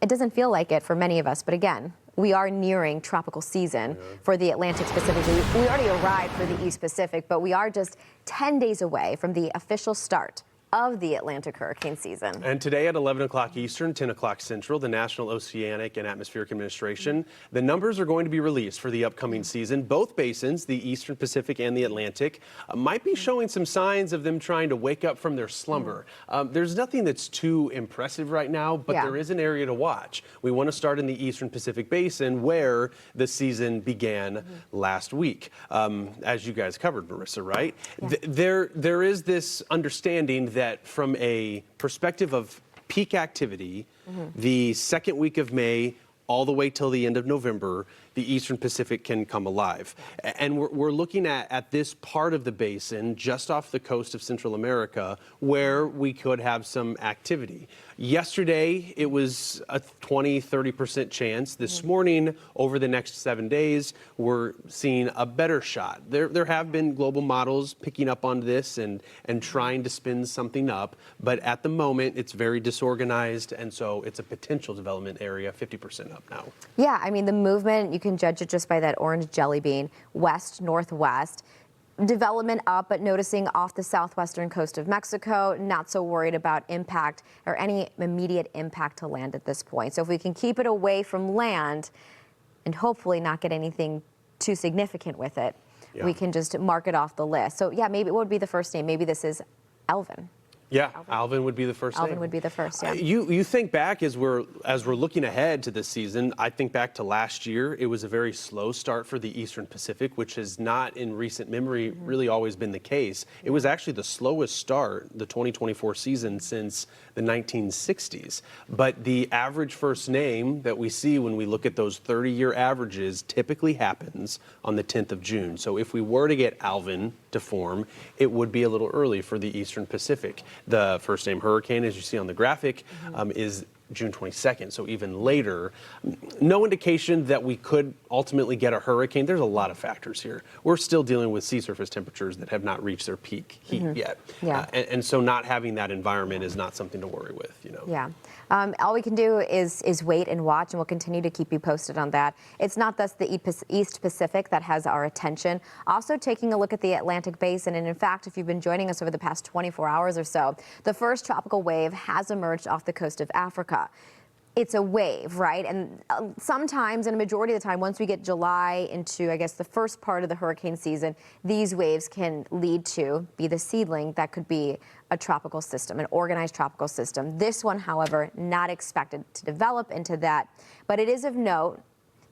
It doesn't feel like it for many of us, but again, we are nearing tropical season for the Atlantic specifically. We already arrived for the East Pacific, but we are just 10 days away from the official start of the Atlantic hurricane season. And today at 11 o'clock Eastern, 10 o'clock Central, the National Oceanic and Atmospheric Administration, the numbers are going to be released for the upcoming season. Both basins, the Eastern Pacific and the Atlantic, might be showing some signs of them trying to wake up from their slumber. There's nothing that's too impressive right now, but there is an area to watch. We want to start in the Eastern Pacific Basin where the season began last week. As you guys covered, Marissa, right? There is this understanding that from a perspective of peak activity, the second week of May all the way till the end of November, the Eastern Pacific can come alive. And we're looking at this part of the basin just off the coast of Central America where we could have some activity. Yesterday, it was a 20-30% chance. This morning, over the next 7 days, we're seeing a better shot. There have been global models picking up on this and trying to spin something up, but at the moment, it's very disorganized, and so it's a potential development area, 50% up now. Yeah, I mean, the movement, you can judge it just by that orange jelly bean, west-northwest. Development up, but noticing off the southwestern coast of Mexico, not so worried about impact or any immediate impact to land at this point. So if we can keep it away from land and hopefully not get anything too significant with it, we can just mark it off the list. So yeah, maybe what would be the first name? Maybe this is Alvin. Yeah, Alvin would be the first Alvin name. would be the first, yeah. You think back as we're looking ahead to this season, I think back to last year. It was a very slow start for the Eastern Pacific, which has not in recent memory really always been the case. It was actually the slowest start, the 2024 season, since the 1960s. But the average first name that we see when we look at those 30-year averages typically happens on the 10th of June. So if we were to get Alvin to form, it would be a little early for the Eastern Pacific. The first name hurricane, as you see on the graphic, is June 22nd, so even later. No indication that we could ultimately get a hurricane. There's a lot of factors here. We're still dealing with sea surface temperatures that have not reached their peak heat yet. And so not having that environment is not something to worry with, you know. Yeah. All we can do is wait and watch, and we'll continue to keep you posted on that. It's not just the East Pacific that has our attention. Also taking a look at the Atlantic Basin, and in fact, if you've been joining us over the past 24 hours or so, the first tropical wave has emerged off the coast of Africa. It's a wave, right? And sometimes, and a majority of the time, once we get July into, I guess, the first part of the hurricane season, these waves can lead to be the seedling that could be a tropical system, an organized tropical system. This one, however, not expected to develop into that. But it is of note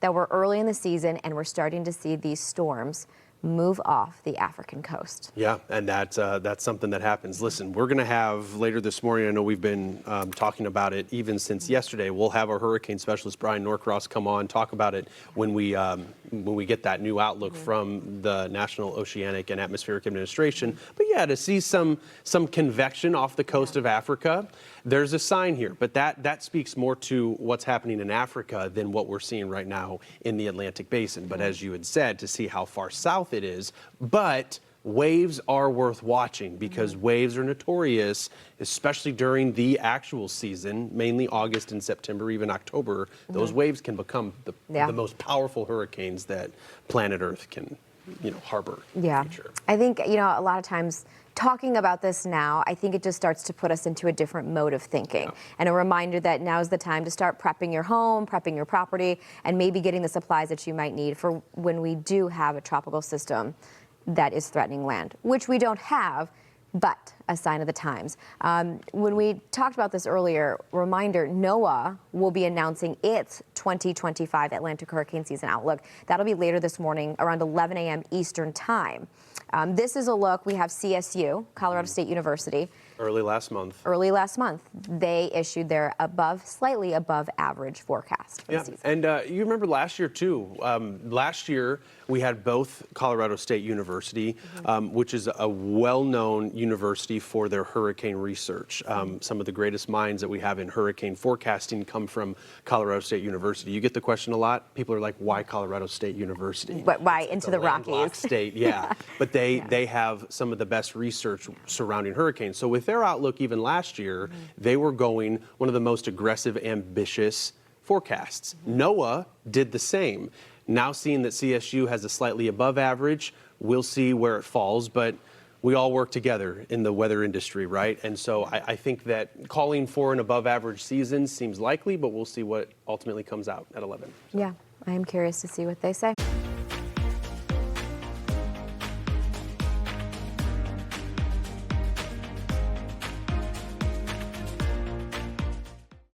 that we're early in the season and we're starting to see these storms move off the African coast. Yeah, and that's something that happens. Listen, we're going to have later this morning, I know we've been talking about it even since yesterday, we'll have our hurricane specialist Brian Norcross come on, talk about it when we get that new outlook from the National Oceanic and Atmospheric Administration. But yeah, to see some convection off the coast of Africa, there's a sign here. But that speaks more to what's happening in Africa than what we're seeing right now in the Atlantic Basin. But as you had said, to see how far south it is, but waves are worth watching because waves are notorious, especially during the actual season, mainly August and September, even October. Those waves can become the most powerful hurricanes that planet Earth can, harbor in the future. I think, a lot of times talking about this now, I think it just starts to put us into a different mode of thinking. And a reminder that now is the time to start prepping your home, prepping your property, and maybe getting the supplies that you might need for when we do have a tropical system that is threatening land, which we don't have, but a sign of the times. When we talked about this earlier, reminder, NOAA will be announcing its 2025 Atlantic hurricane season outlook. That'll be later this morning around 11 a.m. Eastern time. This is a look. We have CSU, Colorado State University. Early last month. They issued their slightly above average forecast for the season. And you remember last year too. Last year we had both Colorado State University, which is a well-known university for their hurricane research. Some of the greatest minds that we have in hurricane forecasting come from Colorado State University. You get the question a lot. People are like, why Colorado State University? But why into the Rockies? State, but they have some of the best research surrounding hurricanes. So with with their outlook even last year, they were going one of the most aggressive, ambitious forecasts. NOAA did the same. Now seeing that CSU has a slightly above average, we'll see where it falls, but we all work together in the weather industry, right? And so I think that calling for an above average season seems likely, but we'll see what ultimately comes out at 11. Yeah, I am curious to see what they say.